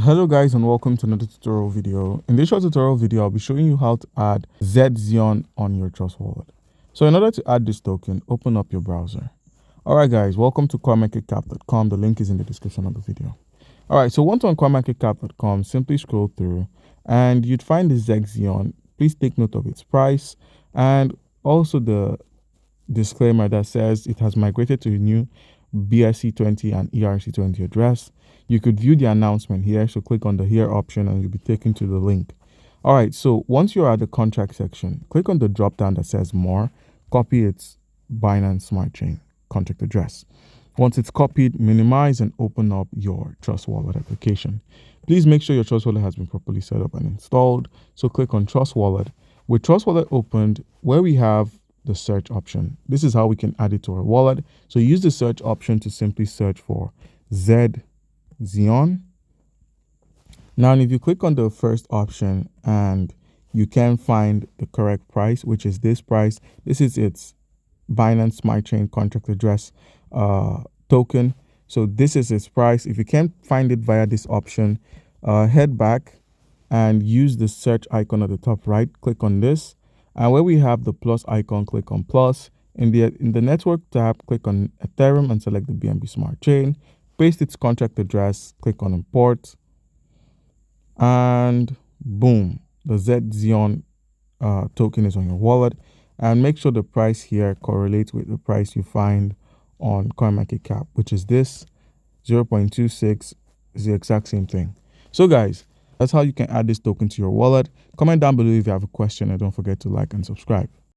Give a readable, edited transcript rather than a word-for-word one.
Hello guys, and welcome to another tutorial video. In this short tutorial video, I'll be showing you how to add Zedxion on your Trust wallet. So in order to add this token, open up your browser. Alright guys, welcome to coinmarketcap.com. The link is in the description of the video. Alright, so once on coinmarketcap.com, simply scroll through and you'd find the Zedxion. Please take note of its price and also the disclaimer that says it has migrated to a new BSC20 and ERC20 address. You could view the announcement here, so click on the here option and you'll be taken to the link. All right, so once you're at the contract section, click on the drop down that says more, copy its Binance Smart Chain contract address. Once it's copied, minimize and open up your Trust Wallet application. Please make sure your Trust Wallet has been properly set up and installed. So click on Trust Wallet. With Trust Wallet opened, where we have the search option, this is how we can add it to our wallet. So use the search option to simply search for Zedxion. Now, if you click on the first option and you can find the correct price, which is this price, this is its Binance Smart Chain contract address token. So this is its price. If you can't find it via this option, head back and use the search icon at the top right. Click on this, and where we have the plus icon, click on plus. In the network tab, click on Ethereum and select the BNB Smart Chain. Paste its contract address, click on import, and boom, the Zedxion token is on your wallet. And make sure the price here correlates with the price you find on CoinMarketCap, which is this 0.26 is the exact same thing. So guys, that's how you can add this token to your wallet. Comment down below if you have a question, and don't forget to like and subscribe.